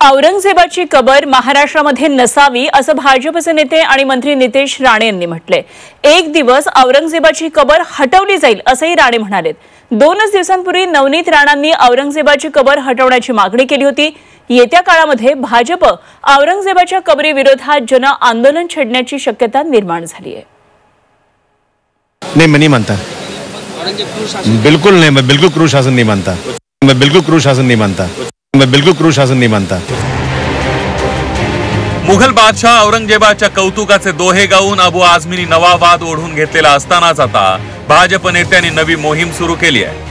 औरंगजेबाची कबर महाराष्ट्रामध्ये नसावी असं भाजपचे नेते आणि मंत्री नितेश राणे यांनी म्हटले। एक दिवस औरंगजेबाची कबर हटवली जाईल असंही राणे म्हणाले। 2 दिवसांपूर्वी नवनीत राणांनी औरंगजेबाची कबर हटवण्याची मागणी केली होती। येत्या काळामध्ये भाजप औरंगजेबाच्या कबरीविरोधात जन आंदोलन छेडण्याची शक्यता निर्माण झाली आहे। नहीं, मैं नहीं मानता, बिल्कुल नहीं, मैं बिल्कुल क्रूर शासन नहीं मानता, मैं बिल्कुल क्रूर शासन नहीं मानता, मैं बिल्कुल क्रूर शासन नहीं मानता। मुघल बादशाह औरंगजेबाच्या कौतुकाचे दोहे गाऊन अबू आझमीनी नवा वाद ओढून घेतलेला असतानाच आता भाजप नेत्यांनी नवी मोहीम सुरू केली आहे।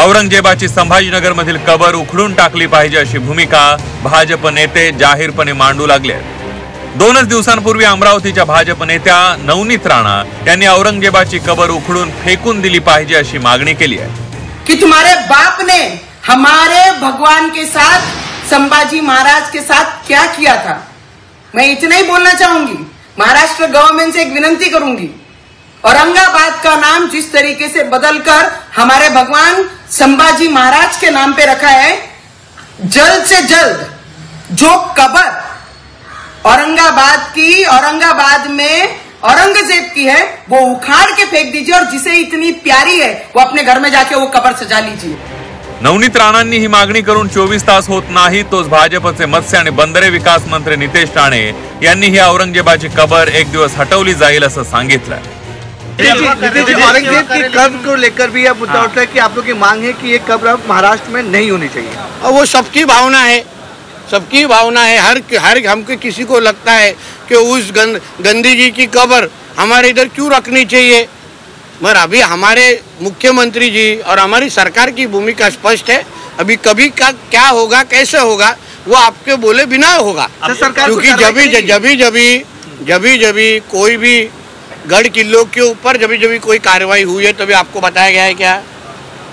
औरंगजेबाची संभाजीनगर मधील कबर उखडून टाकली पाहिजे अशी भूमिका भाजप नेते जाहीरपणे मांडू लागले आहेत। 2 दिवसांपूर्वी अमरावतीच्या भाजप नेत्या नवनीत राणा यांनी औरंगजेबाची कबर उखडून फेकून दिली पाहिजे अशी मागणी केली आहे कि तुम्हारे बाप ने हमारे भगवान के साथ, संभाजी महाराज के साथ क्या किया था। मैं इतना ही बोलना चाहूंगी, महाराष्ट्र गवर्नमेंट से एक विनती करूंगी, औरंगाबाद का नाम जिस तरीके से बदलकर हमारे भगवान संभाजी महाराज के नाम पे रखा है, जल्द से जल्द जो कबर औरंगाबाद में औरंगजेब की है वो उखाड़ के फेंक दीजिए और जिसे इतनी प्यारी है वो अपने घर में जाके वो कबर सजा लीजिए। नवनीत राणांनी ही मागणी करून 24 तास होत नाही तोच भाजपचे मत्स्य आणि बंदरे विकास मंत्री नितेश राणे यांनी ही औरंगजेबाची कबर एक दिवस हटवली जाईल असं सांगितलं। औरंगजेब की कब्र को लेकर भी यह मुद्दा उठा है कि आप लोग की मांग है कि ये कब्र महाराष्ट्र में नहीं होनी चाहिए। और वो सबकी भावना है, सबकी भावना है। हर हमको किसी को लगता है कि उस गांधी जी की कब्र हमारे इधर क्यों रखनी चाहिए, मगर अभी हमारे मुख्यमंत्री जी और हमारी सरकार की भूमिका स्पष्ट है। अभी कभी का क्या होगा, कैसे होगा, वो आपके बोले बिना होगा। क्योंकि जब कोई भी गढ़ किलों के ऊपर जब कोई कार्रवाई हुई है तभी आपको बताया गया है क्या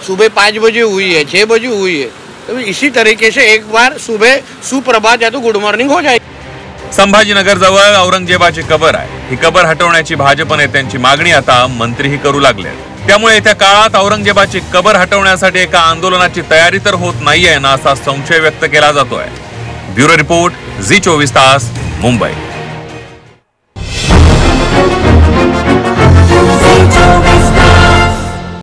सुबह 5 बजे हुई है, 6 बजे हुई है। तो इसी तरीके से एक बार सुबह सुप्रभात या तो गुड मॉर्निंग हो जाएगी। संभाजीनगर जवळ औरंगजेबाची कबर आहे। ही कबर हटवण्याची भाजप नेत्यांची मागणी आता मंत्रीही करू लागले। त्यामुळे येत्या काळात औरंगजेबाची कबर हटवण्यासाठी एका आंदोलनाची तयारी तर होत नाहीये ना असा संशय व्यक्त केला जातोय। ब्युरो रिपोर्ट, झी 24 तास, मुंबई।